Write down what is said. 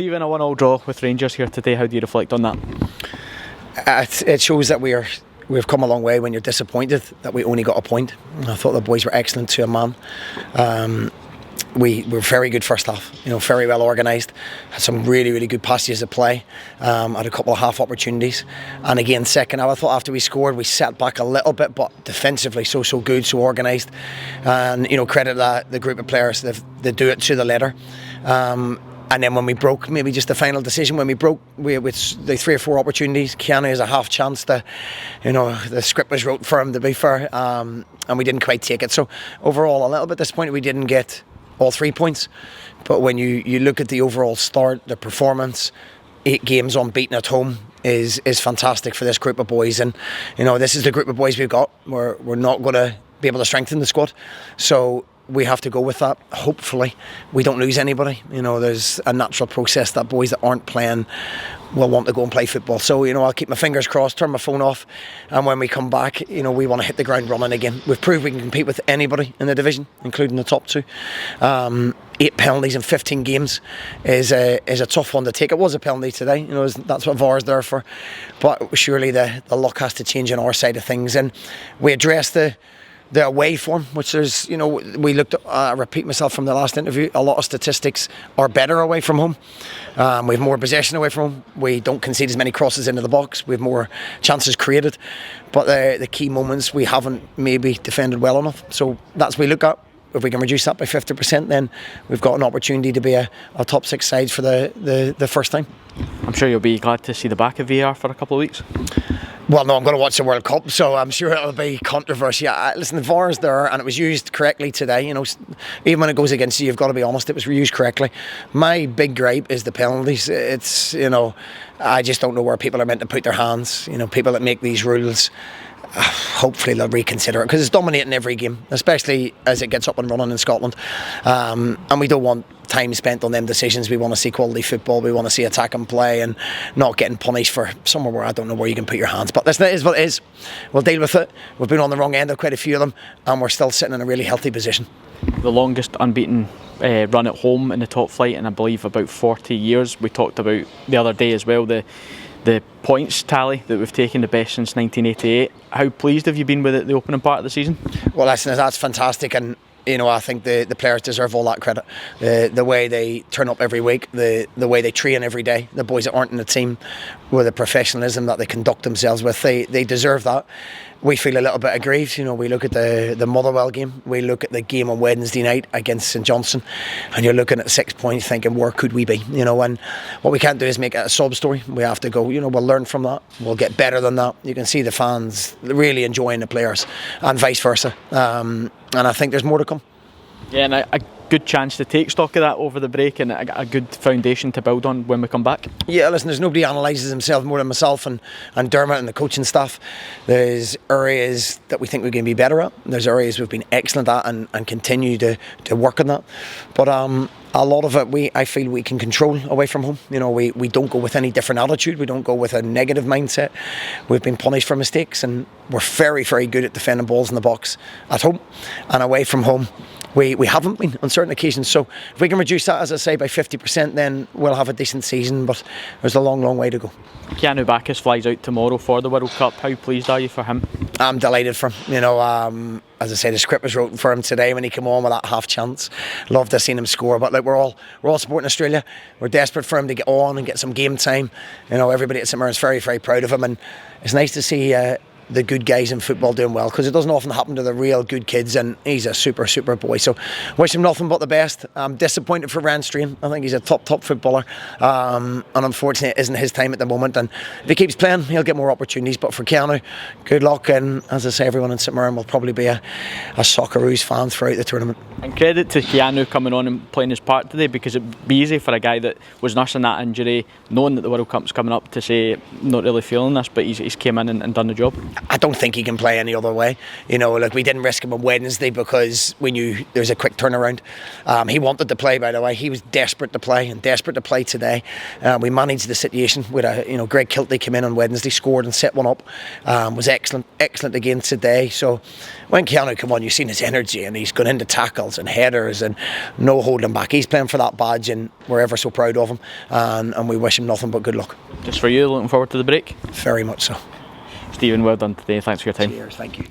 Stephen, a 1-1 draw with Rangers here today. How do you reflect on that? It shows that we've come a long way when you're disappointed that we only got a point. I thought the boys were excellent to a man. We were very good first half, very well organised, had some really, really good passages of play, had a couple of half opportunities, and again second half I thought after we scored we sat back a little bit, but defensively so good, so organised, and credit the group of players, they do it to the letter. And then when we broke, maybe just the final decision, when we broke, with the 3 or 4 opportunities, Keanu has a half chance to, the script was wrote for him, to be fair, and we didn't quite take it. So overall, a little bit disappointed we didn't get all 3 points. But when you look at the overall start, the performance, 8 games unbeaten at home is fantastic for this group of boys. And, this is the group of boys we've got. We're not going to be able to strengthen the squad. So we have to go with that. Hopefully we don't lose anybody. There's a natural process that boys that aren't playing will want to go and play football. So I'll keep my fingers crossed, turn my phone off, and when we come back, we want to hit the ground running again. We've proved we can compete with anybody in the division, including the top 2. 8 penalties in 15 games is a tough one to take. It was a penalty today, that's what VAR's there for, but surely the luck has to change on our side of things, and we addressed the away form, which is, we looked at, I repeat myself from the last interview, a lot of statistics are better away from home. We have more possession away from home. We don't concede as many crosses into the box. We have more chances created. But the key moments, we haven't maybe defended well enough. So that's what we look at. If we can reduce that by 50%, then we've got an opportunity to be a top 6 side for the first time. I'm sure you'll be glad to see the back of VAR for a couple of weeks. Well, no, I'm going to watch the World Cup, so I'm sure it'll be controversy. Listen, the VAR is there, and it was used correctly today. Even when it goes against you, you've got to be honest, it was used correctly. My big gripe is the penalties. It's, I just don't know where people are meant to put their hands. People that make these rules, hopefully they'll reconsider it, because it's dominating every game, especially as it gets up and running in Scotland. And we don't want time spent on them decisions. We want to see quality football. We want to see attack and play, and not getting punished for somewhere where I don't know where you can put your hands. But listen, it is what it is. We'll deal with it. We've been on the wrong end of quite a few of them, and we're still sitting in a really healthy position. The longest unbeaten run at home in the top flight in, I believe, about 40 years. We talked about the other day as well the points tally that we've taken, the best since 1988. How pleased have you been with the opening part of the season? Well, listen, that's fantastic, and I think the players deserve all that credit. The way they turn up every week, the way they train every day, the boys that aren't in the team, with the professionalism that they conduct themselves with, they deserve that. We feel a little bit aggrieved. We look at the Motherwell game, we look at the game on Wednesday night against St Johnstone, and you're looking at 6 points thinking, where could we be? And what we can't do is make it a sob story. We have to go, we'll learn from that, we'll get better than that. You can see the fans really enjoying the players, and vice versa, and I think there's more to come. Yeah, and a good chance to take stock of that over the break, and a good foundation to build on when we come back. Yeah, listen, there's nobody analyses himself more than myself and Dermot and the coaching staff. There's areas that we think we're going to be better at. There's areas we've been excellent at and continue to work on that. But a lot of it I feel we can control away from home. We don't go with any different attitude. We don't go with a negative mindset. We've been punished for mistakes, and we're very, very good at defending balls in the box at home, and away from home we haven't been on certain occasions. So if we can reduce that, as I say, by 50%, then we'll have a decent season, but there's a long way to go. Keanu Bacchus flies out tomorrow for the World Cup. How pleased are you for him? I'm delighted for him. As I say, the script was written for him today when he came on with that half chance. Love to have seen him score, but we're all supporting Australia. We're desperate for him to get on and get some game time. Everybody at St Mirren's very, very proud of him, and it's nice to see the good guys in football doing well, because it doesn't often happen to the real good kids, and he's a super boy, so wish him nothing but the best. I'm disappointed for Rand Strain. I think he's a top footballer, and unfortunately it isn't his time at the moment, and if he keeps playing he'll get more opportunities. But for Keanu, good luck, and as I say, everyone in St Mirren will probably be a Socceroos fan throughout the tournament. And credit to Keanu coming on and playing his part today, because it'd be easy for a guy that was nursing that injury, knowing that the World Cup's coming up, to say not really feeling this, but he's came in and done the job. I don't think he can play any other way. You know, like we didn't risk him on Wednesday because we knew there was a quick turnaround. He wanted to play, by the way. He was desperate to play and desperate to play today. We managed the situation with Greg Kilty came in on Wednesday, scored and set one up. Was excellent again today. So when Keanu come on, you've seen his energy and he's gone into tackles and headers and no holding back. He's playing for that badge and we're ever so proud of him. And we wish him nothing but good luck. Just for you, looking forward to the break? Very much so. Stephen, well done today. Thanks for your time. Cheers, thank you.